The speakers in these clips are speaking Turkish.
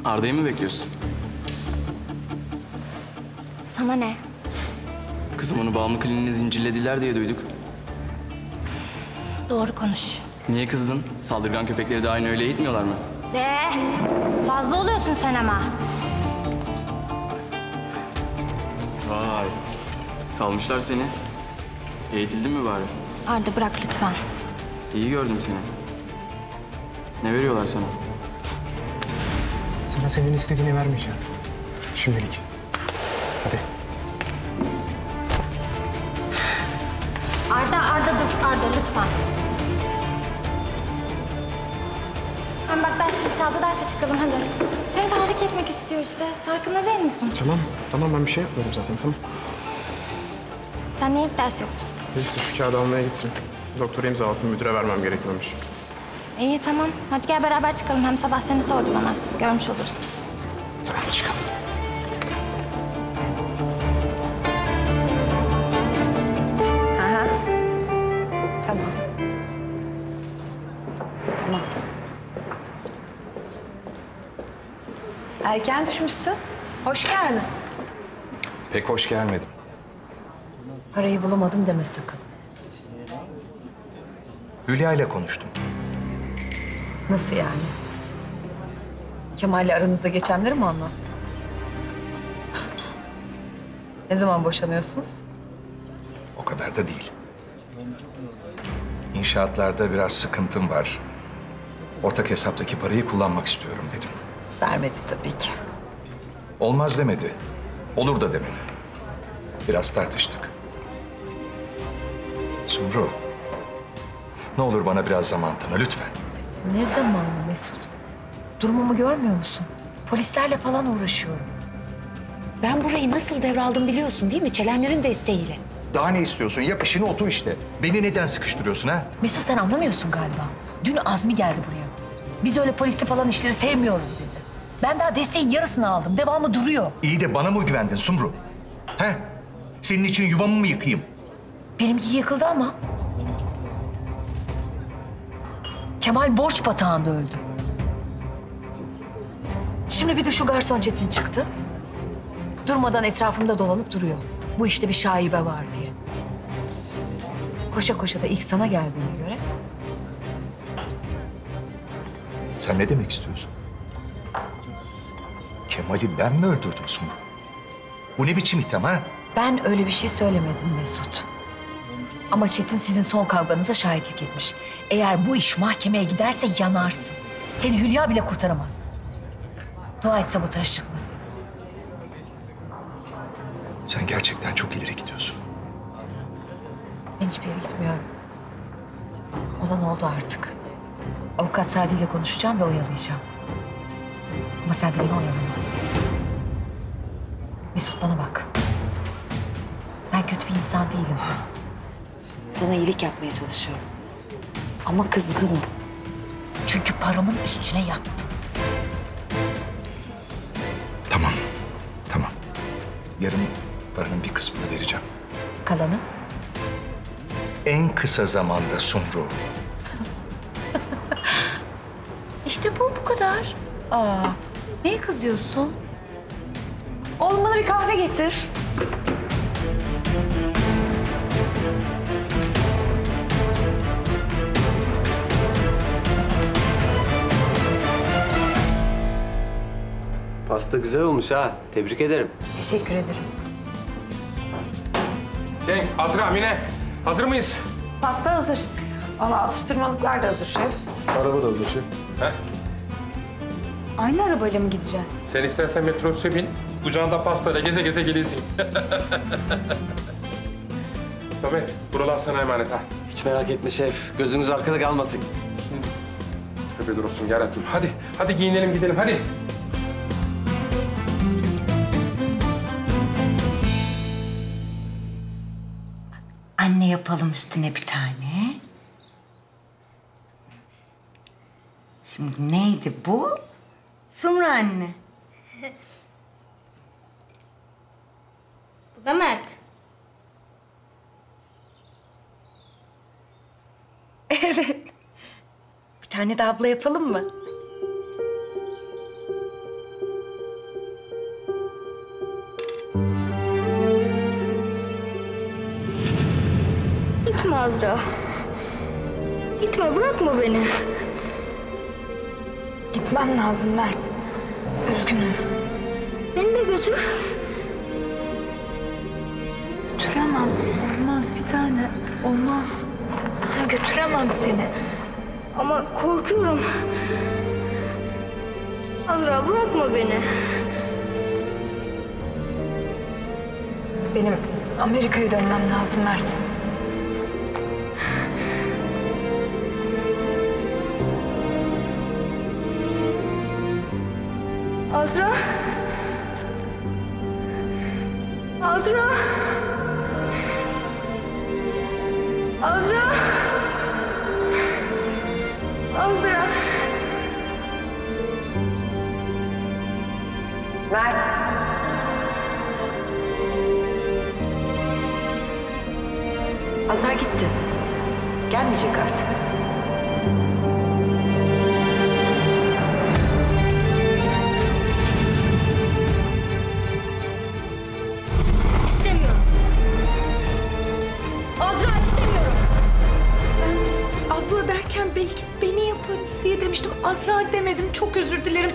Arda'yı mı bekliyorsun? Sana ne? Kızım onu bağımlı kliniğine zincirlediler diye duyduk. Doğru konuş. Niye kızdın? Saldırgan köpekleri de aynı öyle eğitmiyorlar mı? Fazla oluyorsun sen ama. Vay. Salmışlar seni. Eğitildin mi bari? Arda bırak lütfen. İyi gördüm seni. Ne veriyorlar sana? Sana senin istediğini vermeyeceğim. Şimdilik. Hadi. Arda dur. Arda lütfen. Hem bak ders çaldı, derse çıkalım hadi. Seni tahrik etmek istiyor işte. Farkında değil misin? Tamam ben bir şey yapmıyorum zaten tamam. Sen niye ilk ders yoktun? Neyse şu kağıdı almaya gittim. Doktora imza attım, müdüre vermem gerekiyormuş. İyi tamam. Hadi gel beraber çıkalım. Hem sabah seni sordu bana. Görmüş olursun. Tamam çıkalım. Aha. Tamam. Tamam. Erken düşmüşsün. Hoş geldin. Pek hoş gelmedim. Parayı bulamadım deme sakın. Hülya ile konuştum. Nasıl yani? Kemal'le aranızda geçenleri mi anlattı? Ne zaman boşanıyorsunuz? O kadar da değil. İnşaatlarda biraz sıkıntım var. Ortak hesaptaki parayı kullanmak istiyorum dedim. Vermedi tabii ki. Olmaz demedi. Olur da demedi. Biraz tartıştık. Sumru, ne olur bana biraz zaman tanı lütfen. Ne zamanı Mesut? Durumumu görmüyor musun? Polislerle falan uğraşıyorum. Ben burayı nasıl devraldım biliyorsun değil mi? Çelenlerin desteğiyle. Daha ne istiyorsun? Yap işini otur işte. Beni neden sıkıştırıyorsun ha? Mesut sen anlamıyorsun galiba. Dün Azmi geldi buraya. Biz öyle polisli falan işleri sevmiyoruz dedi. Ben daha desteğin yarısını aldım. Devamı duruyor. İyi de bana mı güvendin Sumru? He? Senin için yuvamı mı yıkayım? Benimki yıkıldı ama. Kemal borç batağında öldü. Şimdi bir de şu garson Çetin çıktı. Durmadan etrafımda dolanıp duruyor. Bu işte bir şaibe var diye. Koşa koşa da ilk sana geldiğine göre. Sen ne demek istiyorsun? Kemal'i ben mi öldürdüm Sumru? Bu ne biçim itham ha? Ben öyle bir şey söylemedim Mesut. Ama Çetin sizin son kavganıza şahitlik etmiş. Eğer bu iş mahkemeye giderse yanarsın. Seni Hülya bile kurtaramaz. Dua et sabotaj çıkmasın. Sen gerçekten çok ileri gidiyorsun. Ben hiçbir yere gitmiyorum. Olan oldu artık. Avukat Sadi ile konuşacağım ve oyalayacağım. Ama sen de beni oyalama. Mesut bana bak. Ben kötü bir insan değilim. Sana iyilik yapmaya çalışıyorum. Ama kızgınım. Çünkü paramın üstüne yattın. Tamam, tamam. Yarın paranın bir kısmını vereceğim. Kalanı? En kısa zamanda Sumru. İşte bu kadar. Aa, neye kızıyorsun? Oğlum bana bir kahve getir. Pasta güzel olmuş ha. Tebrik ederim. Teşekkür ederim. Cenk, Azra, Mine. Hazır mıyız? Pasta hazır. Valla atıştırmalıklar da hazır şef. Araba da hazır şef. Heh. Aynı arabayla mı gideceğiz? Sen istersen metrobüse bin. Kucağında pastayla geze geze gelirsin. Samet, buralar sana emanet ha. Hiç merak etme şef. Gözünüz arkada kalmasın. Tövbe olsun yarabbim. Hadi giyinelim gidelim hadi. Anne yapalım üstüne bir tane. Şimdi neydi bu? Sumru anne. Bu da Mert. Evet. Bir tane de abla yapalım mı? Gitme Azra. Gitme, bırakma beni. Gitmem lazım Mert. Üzgünüm. Beni de götür. Götüremem. Olmaz bir tane. Olmaz. Ben götüremem seni. Ama korkuyorum. Azra bırakma beni. Benim Amerika'ya dönmem lazım Mert. Azra. Azra. Azra. Azra. Mert. Azra gitti. Gelmeyecek artık. İstemiyorum. Azra istemiyorum. Abla derken belki beni yaparız diye demiştim. Azra demedim. Çok özür dilerim.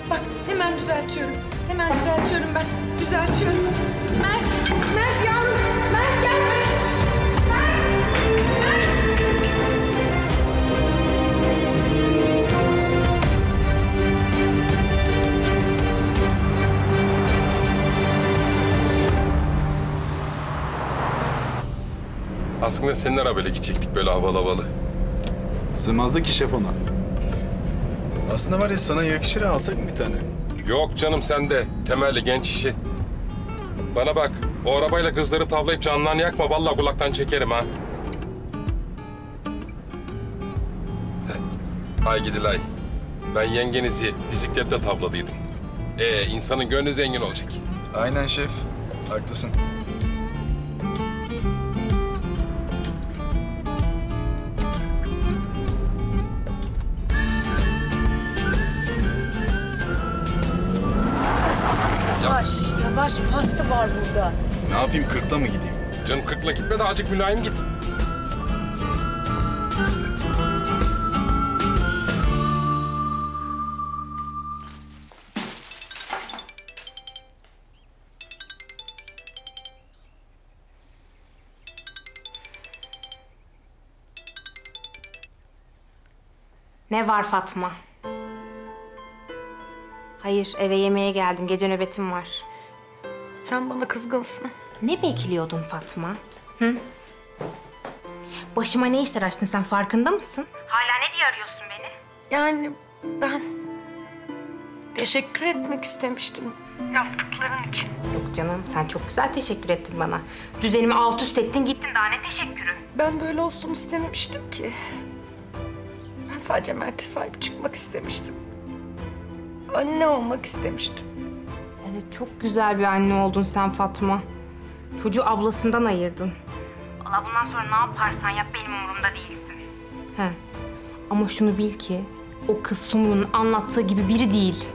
Bak hemen düzeltiyorum. Hemen düzeltiyorum ben. Düzeltiyorum. Mert, Mert yavrum. Mert gel buraya. Mert, Mert. Aslında senin arabayla gidecektik böyle havalı havalı. Sığmazdı ki şef ona. Aslında var ya sana yakışır alsak mı bir tane? Yok canım sende. Temelli genç işi. Bana bak, o arabayla kızları tavlayıp canlarını yakma. Vallahi kulaktan çekerim ha. Hay gidilay. Ben yengenizi bisikletle tavladıydım. İnsanın gönlü zengin olacak. Aynen şef. Haklısın. Yavaş, yavaş. Pasta var burada. Ne yapayım 40'la mı gideyim? Canım 40'la gitme de acık mülayim git. Ne var Fatma? Hayır, eve yemeğe geldim. Gece nöbetim var. Sen bana kızgınsın. Ne bekliyordun Fatma? Hı? Başıma ne işler açtın sen farkında mısın? Hala ne diye arıyorsun beni? Yani ben teşekkür etmek istemiştim. Yaptıkların için. Yok canım, sen çok güzel teşekkür ettin bana. Düzenimi alt üst ettin gittin, daha ne teşekkürü? Ben böyle olsun istememiştim ki. Ben sadece Mert'e sahip çıkmak istemiştim. Anne olmak istemiştim. Evet, çok güzel bir anne oldun sen Fatma. Çocuğu ablasından ayırdın. Allah bundan sonra ne yaparsan yap benim umurumda değilsin. He. Ama şunu bil ki o kız Sumru'nun anlattığı gibi biri değil.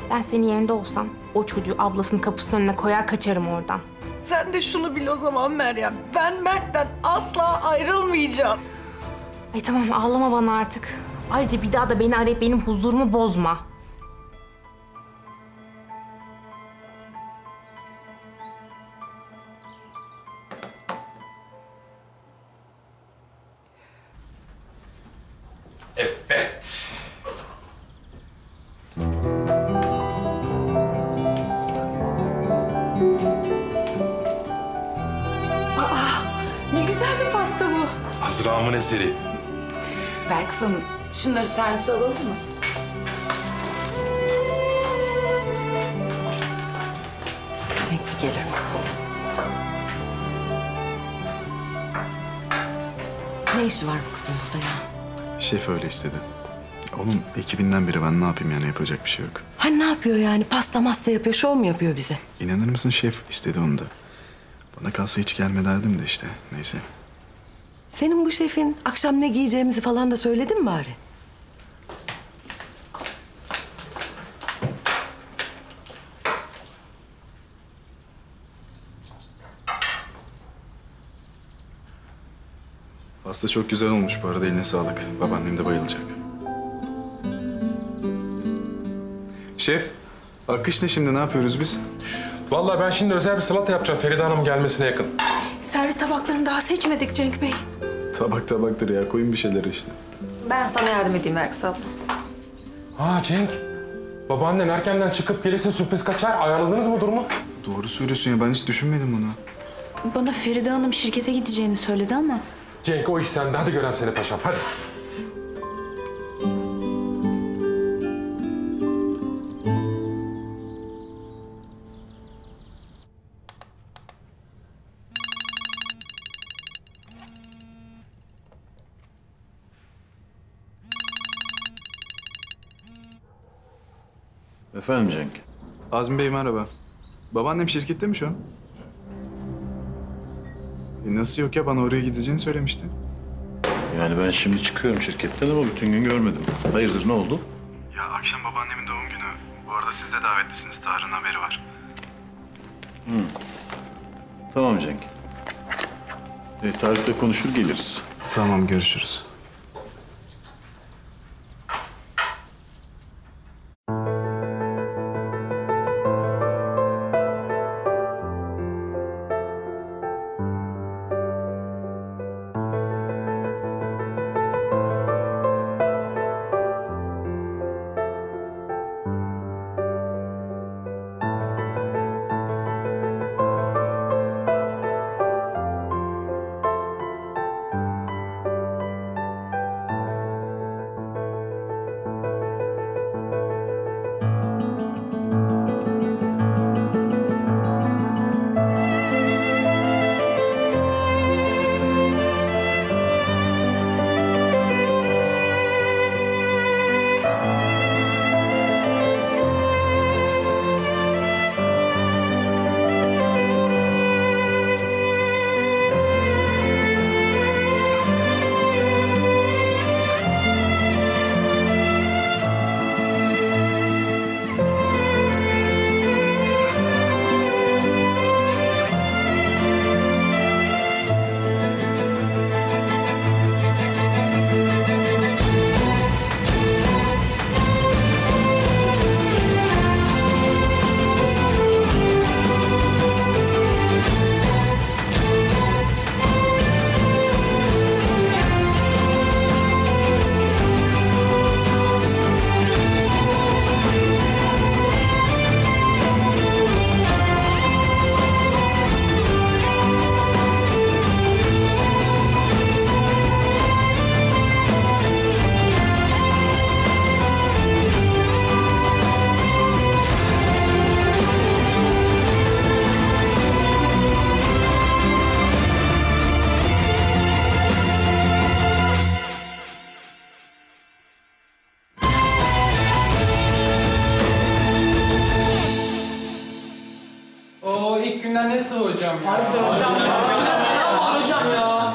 Ben senin yerinde olsam o çocuğu ablasının kapısının önüne koyar kaçarım oradan. Sen de şunu bil o zaman Meryem. Ben Mert'ten asla ayrılmayacağım. Ay tamam ağlama bana artık. Ayrıca bir daha da beni arayıp benim huzurumu bozma. Evet. Ne güzel bir pasta bu. Azra'mın eseri. Belkıs Hanım, şunları servise alalım mı? Cenk bir gelir misin? Ne işi var bu kızın burada ya? Şef öyle istedi. Onun ekibinden biri, ben ne yapayım yani, yapacak bir şey yok. Ha ne yapıyor yani? Pasta masta yapıyor, şov mu yapıyor bize? İnanır mısın şef istedi onu da. Bana kalsa hiç gelme derdim de işte, neyse. Senin bu şefin akşam ne giyeceğimizi falan da söyledin mi bari? Pasta çok güzel olmuş bu arada, eline sağlık. Babaannem de bayılacak. Şef, akışla şimdi ne yapıyoruz biz? Vallahi ben şimdi özel bir salata yapacağım Feride Hanım gelmesine yakın. Servis tabaklarını daha seçmedik Cenk Bey. Tabak tabaktır ya, koyun bir şeyler işte. Ben sana yardım edeyim Belkıs abla. Ha Cenk, babaannen erkenden çıkıp gelirse sürpriz kaçar. Ayarladınız mı durumu? Doğru söylüyorsun ya, ben hiç düşünmedim bunu. Bana Feride Hanım şirkete gideceğini söyledi ama. Cenk o iş sende. Hadi görem seni paşam, hadi. Efendim Cenk? Azmi Bey merhaba. Babaannem şirkette mi şu an? Nasıl yok ya, bana oraya gideceğini söylemişti. Yani ben şimdi çıkıyorum şirketten ama bütün gün görmedim. Hayırdır, ne oldu? Ya akşam babaannemin doğum günü. Bu arada siz de davetlisiniz, Tarık'ın haberi var. Tamam Cenk. Tarık'la konuşur geliriz. Tamam, görüşürüz.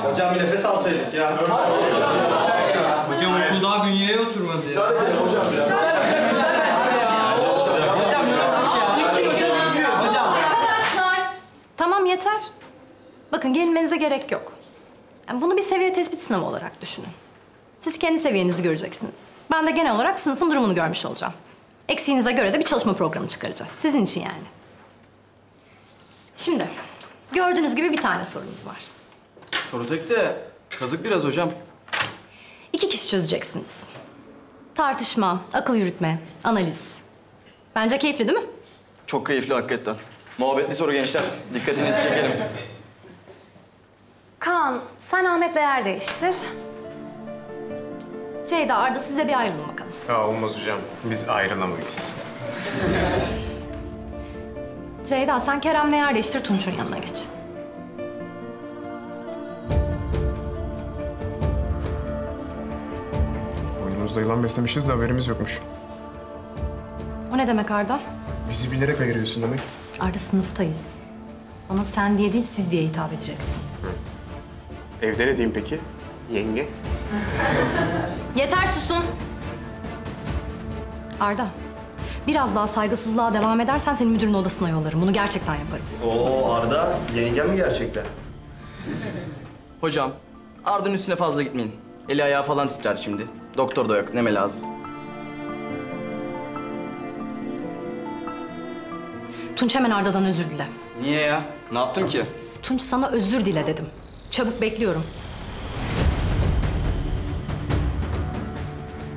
Hocam bir nefes alsaydık ya. Hocam okul daha bünyeye oturmadı ya. Arkadaşlar, tamam yeter. Bakın gerilmenize gerek yok. Yani bunu bir seviye tespit sınavı olarak düşünün. Siz kendi seviyenizi göreceksiniz. Ben de genel olarak sınıfın durumunu görmüş olacağım. Eksiğinize göre de bir çalışma programı çıkaracağız. Sizin için yani. Şimdi gördüğünüz gibi bir tane sorumuz var. Soru tek de kazık biraz hocam. 2 kişi çözeceksiniz. Tartışma, akıl yürütme, analiz. Bence keyifli değil mi? Çok keyifli hakikaten. Muhabbetli soru gençler. Dikkatinizi çekelim. Kaan, sen Ahmet'le yer değiştir. Ceyda, Arda size bir ayrılın bakalım. Ya olmaz hocam. Biz ayrılamayız. Ceyda, sen Kerem'le yer değiştir, Tunç'un yanına geç. Oyunumuzda yılan beslemişiz de haberimiz yokmuş. O ne demek Arda? Bizi bilerek ayırıyorsun demek. Arda, sınıftayız. Bana sen diye değil, siz diye hitap edeceksin. Evde ne diyeyim peki? Yenge? Yeter, susun! Arda, biraz daha saygısızlığa devam edersen seni müdürün odasına yollarım. Bunu gerçekten yaparım. Oo Arda, yengem mi gerçekten? Hocam, Arda'nın üstüne fazla gitmeyin. Eli ayağı falan titrer şimdi. Doktor da yok. Neme lazım? Tunç hemen Arda'dan özür dile. Niye ya? Ne yaptım ki? Tunç sana özür dile dedim. Çabuk bekliyorum.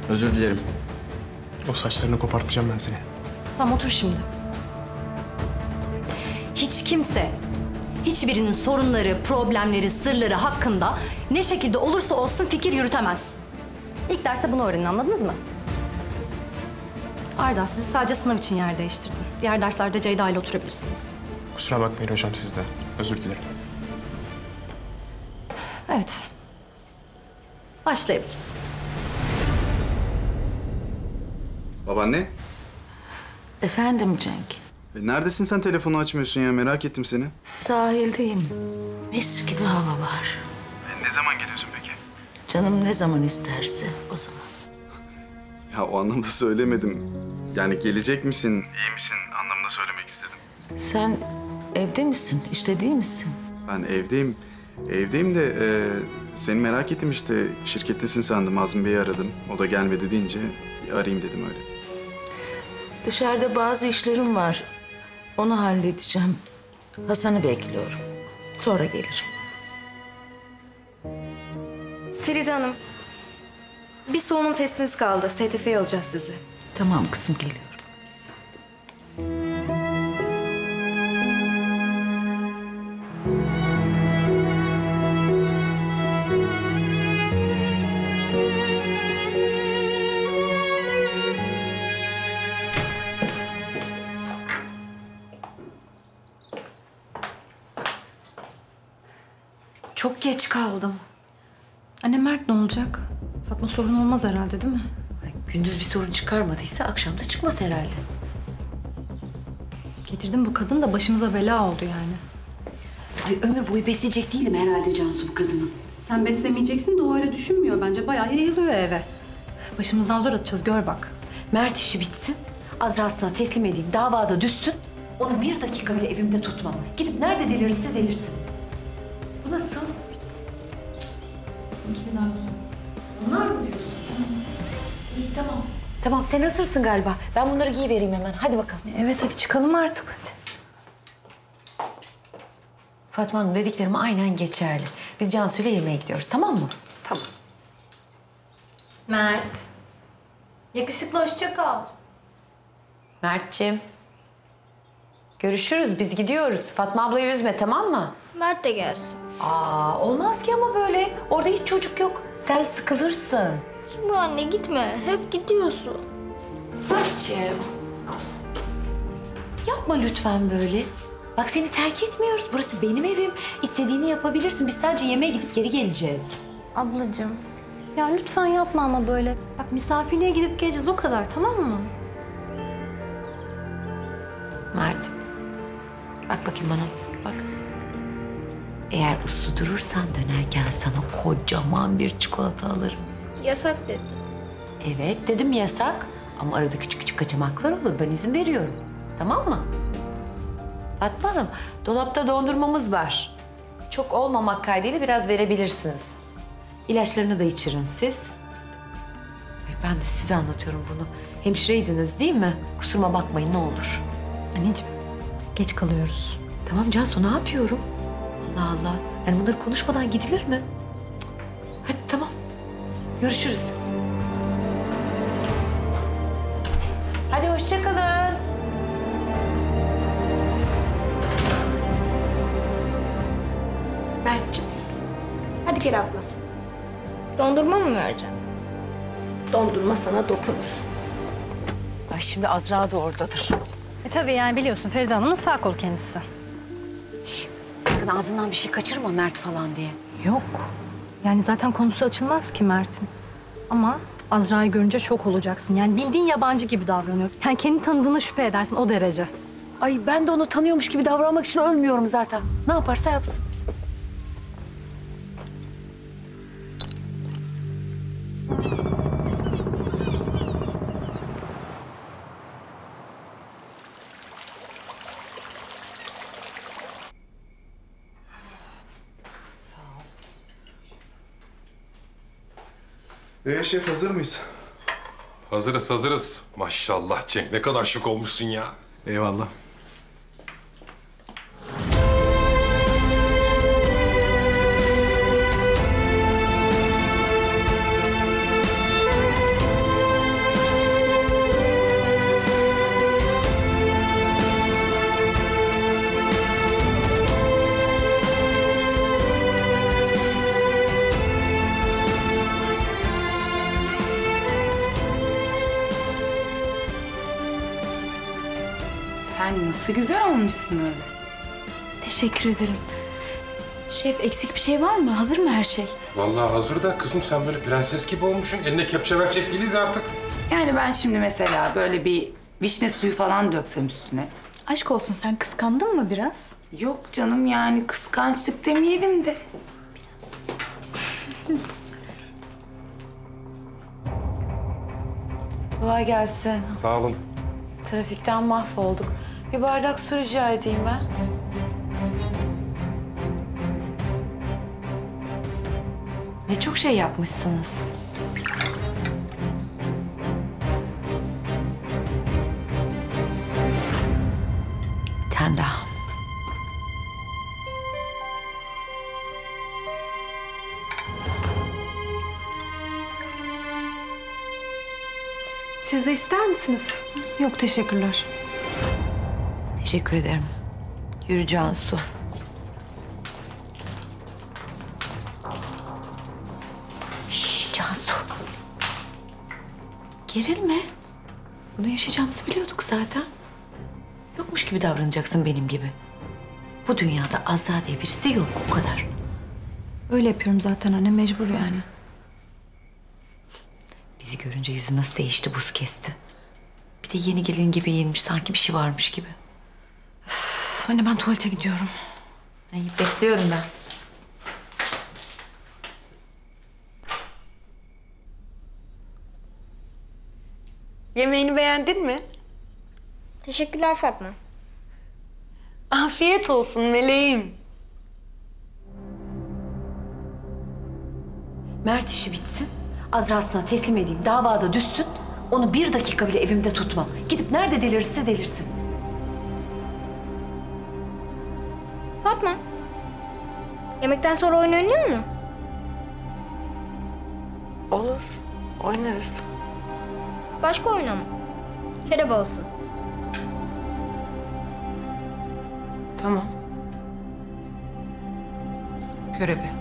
Özür dilerim. O saçlarını kopartacağım ben seni. Tamam otur şimdi. Hiç kimse, hiçbirinin sorunları, problemleri, sırları hakkında ne şekilde olursa olsun fikir yürütemez. İlk derste bunu öğrenin, anladınız mı? Arda, sizi sadece sınav için yer değiştirdim. Diğer derslerde Ceyda ile oturabilirsiniz. Kusura bakmayın hocam sizden. Özür dilerim. Evet. Başlayabiliriz. Babaanne, Efendim Cenk. neredesin sen, telefonu açmıyorsun ya, merak ettim seni. Sahildeyim. Mis gibi hava var. Ne zaman geliyorsun peki? Canım ne zaman isterse o zaman. Ya o anlamda söylemedim. Yani gelecek misin, iyi misin anlamında söylemek istedim. Sen evde misin? İşte değil misin? Ben evdeyim. Evdeyim de seni merak ettim işte. Şirkettesin sandım, Azmi Bey'i aradım. O da gelmedi deyince bir arayayım dedim öyle. Dışarıda bazı işlerim var. Onu halledeceğim. Hasan'ı bekliyorum. Sonra gelirim. Feride Hanım, bir solunum testiniz kaldı. STF'ye alacağız sizi. Tamam kızım, geliyorum. Çok geç kaldım. Anne Mert ne olacak? Fatma sorun olmaz herhalde değil mi? Gündüz bir sorun çıkarmadıysa akşam da çıkmaz herhalde. Getirdim bu kadın da başımıza bela oldu yani. Ay, ömür boyu besleyecek değilim herhalde Cansu bu kadının. Sen beslemeyeceksin de o öyle düşünmüyor. Bence bayağı yayılıyor eve. Başımızdan zor atacağız, gör bak. Mert işi bitsin, Azra'sına teslim edeyim, davada düşsün. Onu bir dakika bile evimde tutmam. Gidip nerede delirirse delirsin. Bu nasıl? Kimi daha güzel. Bunlar mı diyorsun? İyi tamam. Tamam sen hazırsın galiba. Ben bunları giyivereyim hemen. Hadi bakalım. Evet hadi çıkalım artık hadi. Fatma Hanım dediklerim aynen geçerli. Biz Cansu'yla yemeğe gidiyoruz tamam mı? Tamam. Mert. Yakışıklı hoşça kal. Mert'ciğim. Görüşürüz biz gidiyoruz. Fatma ablayı üzme tamam mı? Mert de gelsin. Aa olmaz ki ama böyle. Orada hiç çocuk yok. Sen sıkılırsın. Sumru anne gitme. Hep gidiyorsun. Mert'ciğim. Yapma lütfen böyle. Bak seni terk etmiyoruz. Burası benim evim. İstediğini yapabilirsin. Biz sadece yemeğe gidip geri geleceğiz. Ablacığım. Ya lütfen yapma ama böyle. Bak misafirliğe gidip geleceğiz o kadar tamam mı? Mert. Bak bakayım bana. Bak. Eğer uslu durursan dönerken sana kocaman bir çikolata alırım. Yasak dedi. Evet dedim yasak. Ama arada küçük küçük kaçamaklar olur. Ben izin veriyorum. Tamam mı? Fatma Hanım, dolapta dondurmamız var. Çok olmamak kaydıyla biraz verebilirsiniz. İlaçlarını da içirin siz. Ay, ben de size anlatıyorum bunu. Hemşireydiniz değil mi? Kusuruma bakmayın ne olur. Anneciğim, geç kalıyoruz. Tamam Cansu ne yapıyorum? Allah Allah. Yani bunları konuşmadan gidilir mi? Cık. Hadi tamam. Görüşürüz. Hadi hoşça kalın. Mert'ciğim. Hadi gel abla. Dondurma mı vereceğim? Dondurma sana dokunur. Ay şimdi Azra da oradadır. Tabii yani biliyorsun Feride Hanım'ın sağ kolu kendisi. Sakın ağzından bir şey kaçırma Mert falan diye. Yok. Yani zaten konusu açılmaz ki Mert'in. Ama Azra'yı görünce şok olacaksın. Yani bildiğin yabancı gibi davranıyor. Yani kendi tanıdığına şüphe edersin o derece. Ay ben de onu tanıyormuş gibi davranmak için ölmüyorum zaten. Ne yaparsa yapsın. Şef hazır mıyız? Hazırız, hazırız. Maşallah Cenk, ne kadar şık olmuşsun ya. Eyvallah. Sen nasıl güzel olmuşsun öyle. Teşekkür ederim. Şef eksik bir şey var mı? Hazır mı her şey? Vallahi hazır da kızım sen böyle prenses gibi olmuşsun. Eline kepçe verecek değiliz artık. Yani ben şimdi mesela böyle bir vişne suyu falan döksem üstüne. Aşk olsun, sen kıskandın mı biraz? Yok canım, yani kıskançlık demeyelim de. Kolay gelsin. Sağ olun. Trafikten mahvolduk. Bir bardak su rica edeyim ben. Ne çok şey yapmışsınız. Bir tane daha. Siz de ister misiniz? Yok, teşekkürler. Teşekkür ederim. Yürü Cansu. Şşş Cansu. Gerilme. Bunu yaşayacağımızı biliyorduk zaten. Yokmuş gibi davranacaksın benim gibi. Bu dünyada Azra diye birisi yok, o kadar. Öyle yapıyorum zaten anne, mecbur yani. Bizi görünce yüzü nasıl değişti, buz kesti. Bir de yeni gelin gibi giyinmiş, sanki bir şey varmış gibi. Üf, anne ben tuvalete gidiyorum. Ay, bekliyorum ben. Yemeğini beğendin mi? Teşekkürler Fatma. Afiyet olsun meleğim. Mert işi bitsin, Azra'sına teslim edeyim, davada düşsün. Onu bir dakika bile evimde tutmam. Gidip nerede delirirse delirsin. Fatma. Yemekten sonra oyun oynayalım mı? Olur, oynarız. Başka oyun ama. Kerebe olsun. Tamam. Körebe.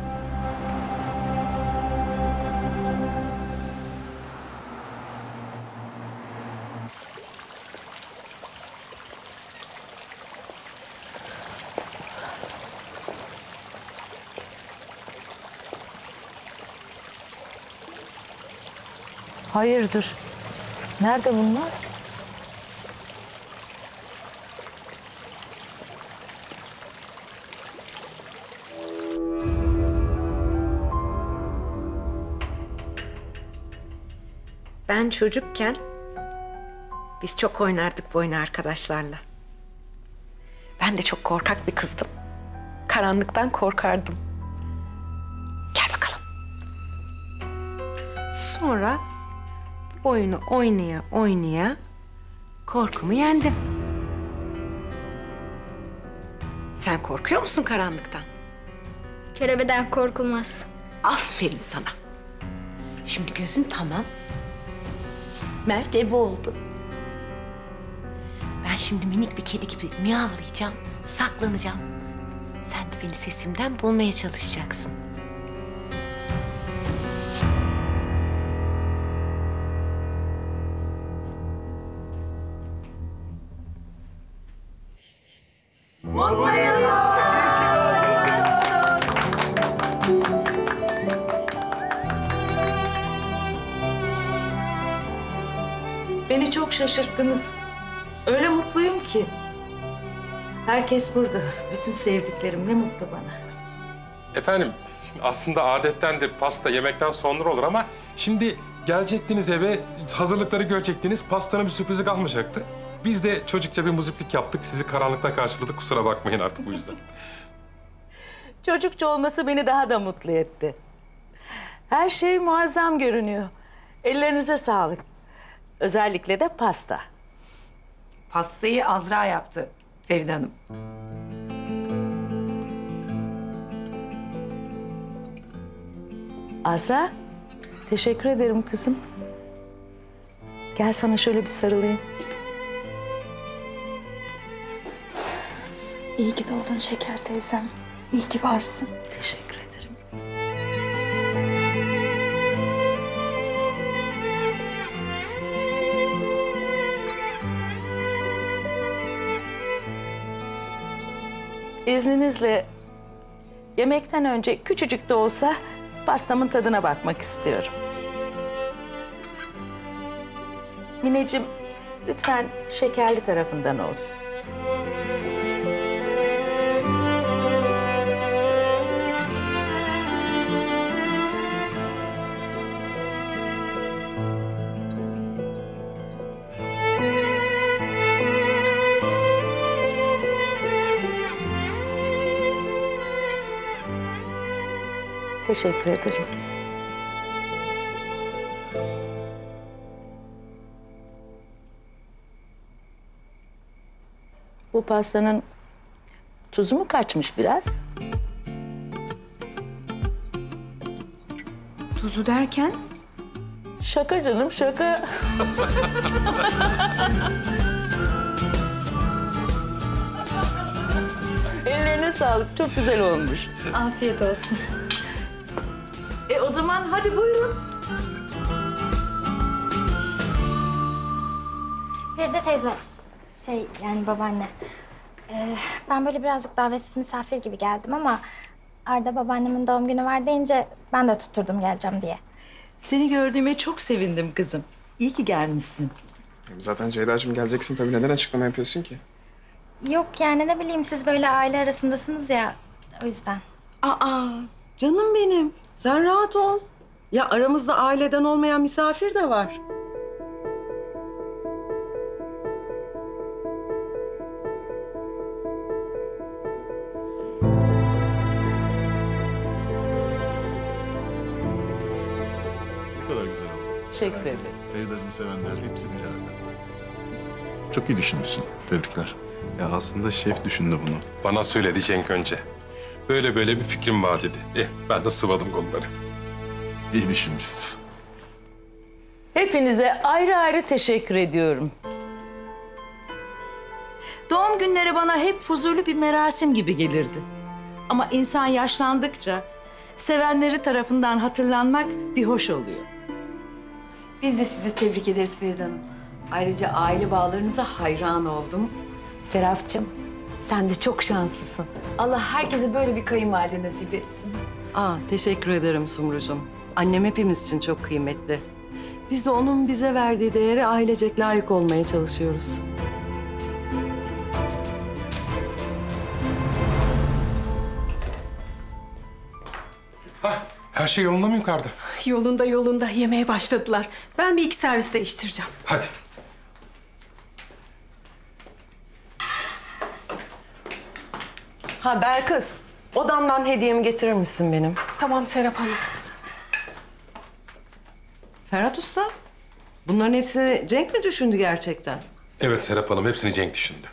Hayırdır? Nerede bunlar? Ben çocukken biz çok oynardık bu oyunu arkadaşlarla. Ben de çok korkak bir kızdım. Karanlıktan korkardım. Gel bakalım. Sonra bu oyunu oynaya oynaya korkumu yendim. Sen korkuyor musun karanlıktan? Kerebeden korkulmaz. Aferin sana. Şimdi gözün tamam. Mert ebe oldu. Ben şimdi minik bir kedi gibi miyavlayacağım, saklanacağım. Sen de beni sesimden bulmaya çalışacaksın. Beni çok şaşırttınız. Öyle mutluyum ki. Herkes burada. Bütün sevdiklerim, ne mutlu bana. Efendim, aslında adettendir pasta yemekten sonra olur ama şimdi gelecektiniz eve, hazırlıkları görecektiniz, pastanın bir sürprizi kalmayacaktı. Biz de çocukça bir muziplik yaptık, sizi karanlıkta karşıladık, kusura bakmayın artık bu yüzden. Çocukça olması beni daha da mutlu etti. Her şey muazzam görünüyor. Ellerinize sağlık. Özellikle de pasta. Pastayı Azra yaptı Feride Hanım. Azra, teşekkür ederim kızım. Gel sana şöyle bir sarılayım. İyi ki doğdun Şeker teyzem. İyi ki varsın. Teşekkür ederim. İzninizle yemekten önce küçücük de olsa pastamın tadına bakmak istiyorum. Mineciğim, lütfen şekerli tarafından olsun. Teşekkür ederim. Bu pastanın tuzu mu kaçmış biraz? Tuzu derken? Şaka canım, şaka. Ellerine sağlık, çok güzel olmuş. Afiyet olsun. O zaman hadi buyurun. Feride teyze, yani babaanne. Ben böyle birazcık davetsiz misafir gibi geldim ama Arda babaannemin doğum günü var deyince ben de tutturdum geleceğim diye. Seni gördüğüme çok sevindim kızım. İyi ki gelmişsin. Zaten Ceyda'cığım geleceksin tabii. Neden açıklama yapıyorsun ki? Yok yani ne bileyim siz böyle aile arasındasınız ya o yüzden. Aa, canım benim. Sen rahat ol. Ya aramızda aileden olmayan misafir de var. Ne kadar güzel oldu. Teşekkür ederim. Feride'cim sevenler hepsi bir arada. Çok iyi düşünmüşsün. Tebrikler. Ya aslında şef düşündü bunu. Bana söyledi Cenk önce. Böyle bir fikrim var dedi. Ben de sıvadım konuları. İyi düşünmüşsünüz. Hepinize ayrı ayrı teşekkür ediyorum. Doğum günleri bana hep fuzurlu bir merasim gibi gelirdi. Ama insan yaşlandıkça sevenleri tarafından hatırlanmak bir hoş oluyor. Biz de sizi tebrik ederiz Feride Hanım. Ayrıca aile bağlarınıza hayran oldum. Serapcığım, sen de çok şanslısın. Allah herkese böyle bir kayınvalide nasip etsin. Teşekkür ederim Sumrucuğum. Annem hepimiz için çok kıymetli. Biz de onun bize verdiği değere ailecek layık olmaya çalışıyoruz. Her şey yolunda mı yukarıda? Yolunda yolunda yemeğe başladılar. Ben bir iki servis değiştireceğim. Hadi. Belkıs, odamdan hediyemi getirir misin benim? Tamam Serap Hanım. Ferhat Usta, bunların hepsini Cenk mi düşündü gerçekten? Evet Serap Hanım, hepsini Cenk düşündü.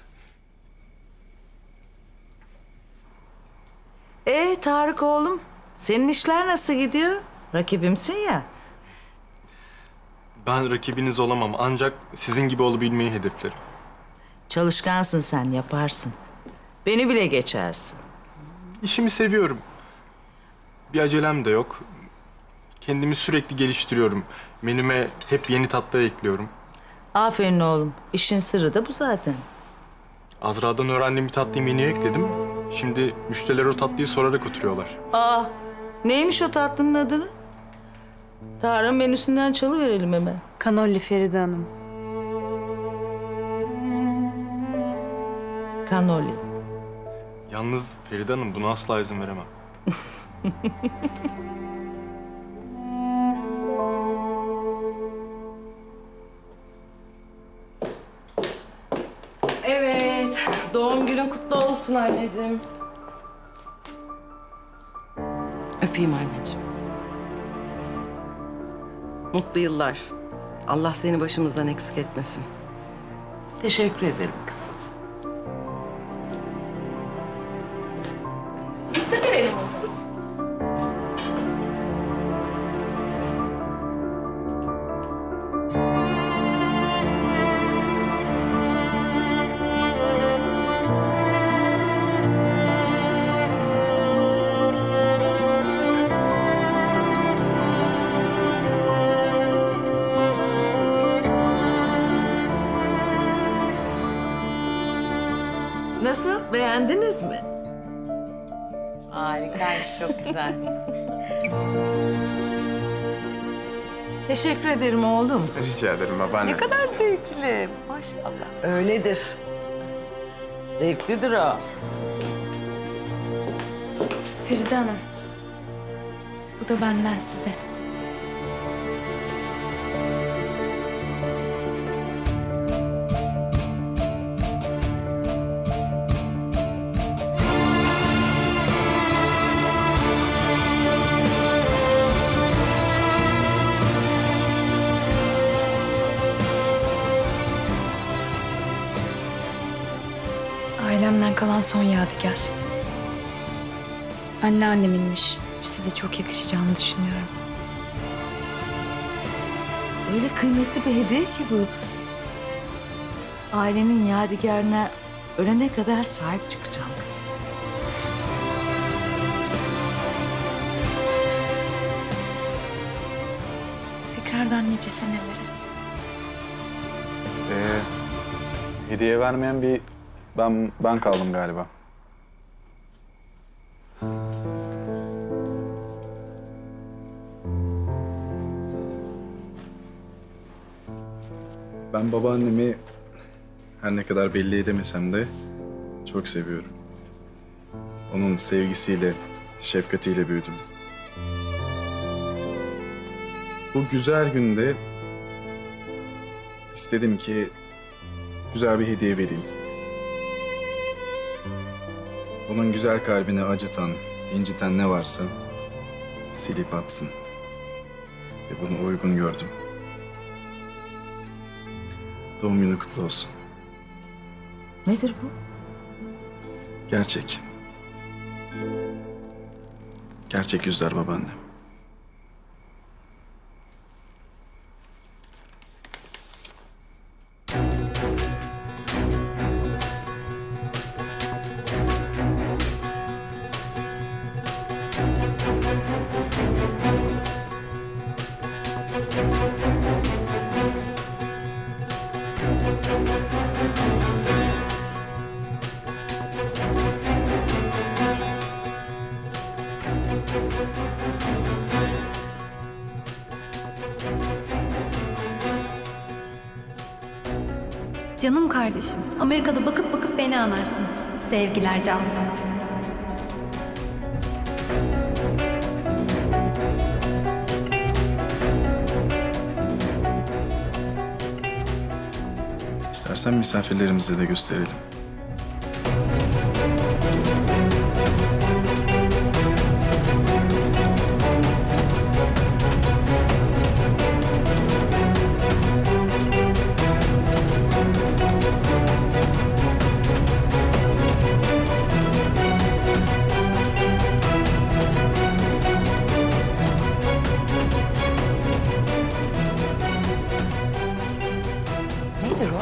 Tarık oğlum, senin işler nasıl gidiyor? Rakibimsin ya. Ben rakibiniz olamam ancak sizin gibi olabilmeyi hedeflerim. Çalışkansın sen, yaparsın. Beni bile geçersin. İşimi seviyorum. Bir acelem de yok. Kendimi sürekli geliştiriyorum. Menüme hep yeni tatlar ekliyorum. Aferin oğlum. İşin sırrı da bu zaten. Azra'dan öğrendiğim bir tatlıyı menüye ekledim. Şimdi müşteriler o tatlıyı sorarak oturuyorlar. Neymiş o tatlının adını? Tarık'ın menüsünden çalıverelim hemen. Kanolli Feride Hanım. Kanoli. Yalnız Feride Hanım buna asla izin veremem. Evet, doğum günün kutlu olsun anneciğim. Öpeyim anneciğim. Mutlu yıllar. Allah seni başımızdan eksik etmesin. Teşekkür ederim kızım. Biz de verelim o zaman. Nasıl? Beğendiniz mi? Harikaymış, çok güzel. Teşekkür ederim oğlum. Rica ederim babaanne. Ne kadar zevkli. Maşallah. Öyledir. Zevklidir o. Feride Hanım, bu da benden size. Ailemden kalan son yadigar. Anneanneminmiş. Size çok yakışacağını düşünüyorum. Öyle kıymetli bir hediye ki bu. Ailenin yadigarına ölene kadar sahip çıkacağım kızım. Tekrardan nice senelere. Hediye vermeyen bir ben kaldım galiba. Ben babaannemi her ne kadar belli edemesem de çok seviyorum. Onun sevgisiyle, şefkatiyle büyüdüm. Bu güzel günde istedim ki güzel bir hediye vereyim. Onun güzel kalbini acıtan, inciten ne varsa silip atsın. Ve bunu uygun gördüm. Doğum günü kutlu olsun. Nedir bu? Gerçek. Gerçek yüzler babaanne. Canım kardeşim, Amerika'da bakıp bakıp beni anarsın. Sevgiler Cansu. İstersen misafirlerimize de gösterelim. Nedir o?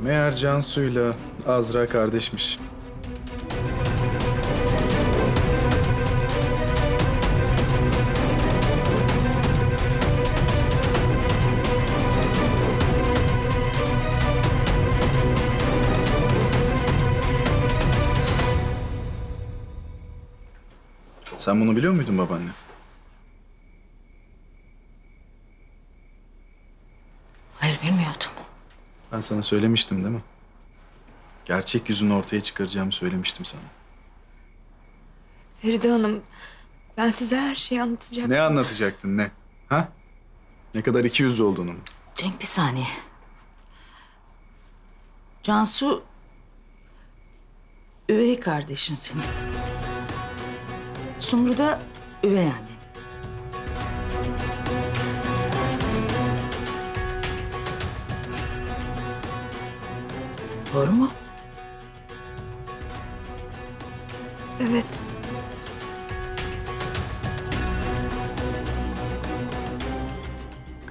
Meğer Cansu'yla Azra kardeşmiş. Sen bunu biliyor muydun babaanne? Hayır, bilmiyordum. Ben sana söylemiştim değil mi? Gerçek yüzünü ortaya çıkaracağımı söylemiştim sana. Feride Hanım, ben size her şeyi anlatacaktım. Ne anlatacaktın ne? Ha? Ne kadar ikiyüzlü olduğunu mu? Cenk, bir saniye. Cansu üvey kardeşin senin. Sumru da üvey anne. Doğru mu? Evet.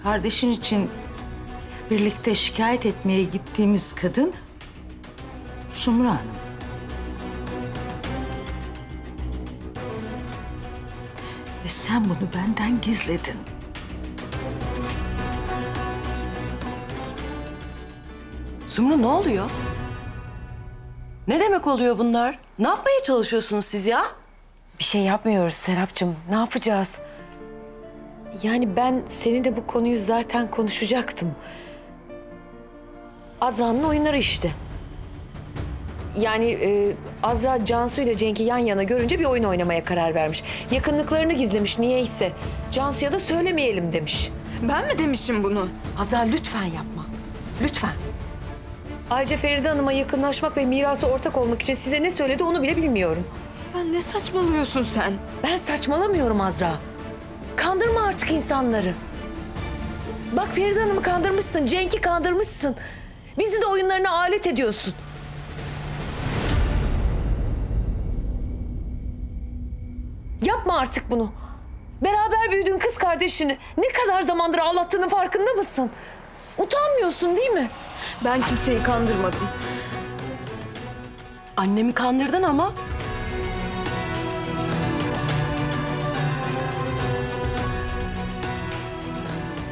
Kardeşin için birlikte şikayet etmeye gittiğimiz kadın Sumru Hanım. Ve sen bunu benden gizledin. Sumru ne oluyor? Ne demek oluyor bunlar? Ne yapmaya çalışıyorsunuz siz ya? Bir şey yapmıyoruz Serapcığım. Ne yapacağız? Yani ben seninle bu konuyu zaten konuşacaktım. Azra'nın oyunları işte. Yani Azra Cansu ile Cenk'i yan yana görünce bir oyun oynamaya karar vermiş. Yakınlıklarını gizlemiş niyeyse. Cansu'ya da söylemeyelim demiş. Ben mi demişim bunu? Azra lütfen yapma. Lütfen. Ayrıca Feride Hanım'a yakınlaşmak ve mirasa ortak olmak için size ne söyledi onu bile bilmiyorum. Ya ne saçmalıyorsun sen? Ben saçmalamıyorum Azra. Kandırma artık insanları. Bak Feride Hanım'ı kandırmışsın, Cenk'i kandırmışsın. Bizi de oyunlarına alet ediyorsun. Yapma artık bunu. Beraber büyüdüğün kız kardeşini ne kadar zamandır ağlattığının farkında mısın? Utanmıyorsun değil mi? Ben kimseyi kandırmadım. Annemi kandırdın ama.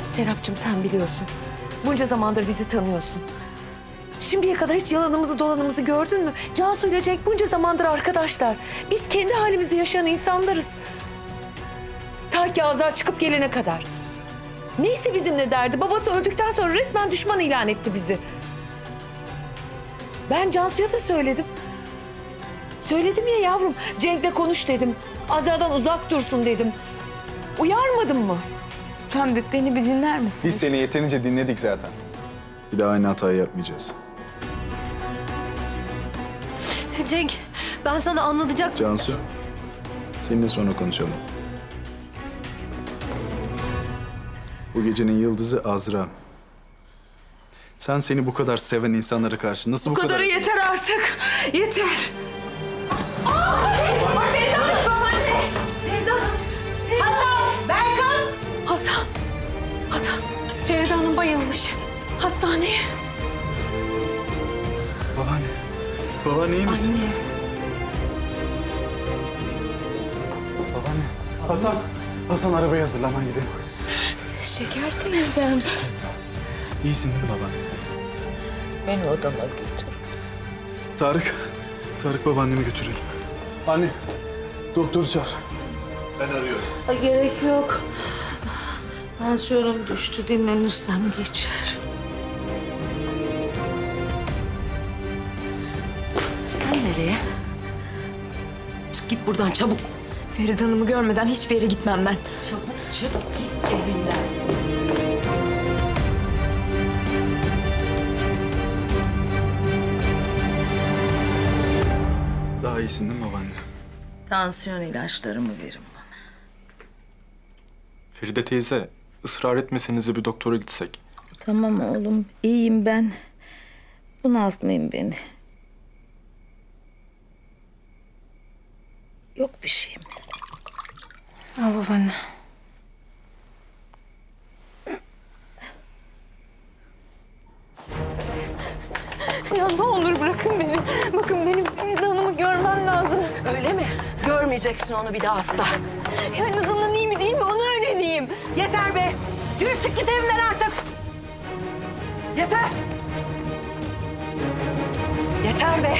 Serapcığım sen biliyorsun. Bunca zamandır bizi tanıyorsun. Şimdiye kadar hiç yalanımızı dolanımızı gördün mü? Cansu ile Cenk bunca zamandır arkadaşlar. Biz kendi halimizde yaşayan insanlarız. Ta ki Azar çıkıp gelene kadar. Neyse bizimle derdi. Babası öldükten sonra resmen düşman ilan etti bizi. Ben Cansu'ya da söyledim. Söyledim ya yavrum. Cenk'le konuş dedim. Azra'dan uzak dursun dedim. Uyarmadın mı? Lütfen beni bir dinler misin? Biz seni yeterince dinledik zaten. Bir daha aynı hatayı yapmayacağız. Cenk, ben sana anlatacak... Cansu, seninle sonra konuşalım. Bu gecenin yıldızı Azra. Sen seni bu kadar seven insanlara karşı nasıl bu kadar... kadarı yeter artık. Yeter. Feride Hanım, babaanne. Feride Hanım. Hasan, ben kız. Hasan. Hasan. Feride Hanım bayılmış. Hastaneye. Babaanne. Babaanne iyi misin? Anne. Babaanne. Hasan. Hasan arabaya hazırlan gidelim. Şeker teyzem. İyisin değil mi babaanne? Beni odama götür. Tarık. Tarık babaannemi götürelim. Anne. Doktoru çağır. Ben arıyorum. Gerek yok. Tansiyonum düştü. Dinlenirsem geçer. Sen nereye? Çık git buradan çabuk. Feride Hanım'ı görmeden hiçbir yere gitmem ben. Çabuk çık git evinden. Daha iyisin değil mi babaanne? Tansiyon ilaçlarımı verin bana. Feride teyze, ısrar etmeseniz de bir doktora gitsek. Tamam oğlum, iyiyim ben. Bunaltmayın beni. Yok bir şeyim. Al babaanne. Ya ne olur bırakın beni. Bakın benim Feride Hanım'ı görmem lazım. Öyle mi? Görmeyeceksin onu bir daha asla. Ya en azından iyi mi değil mi onu öğreneyim. Yeter be! Yürü çık git evimden artık! Yeter! Yeter be!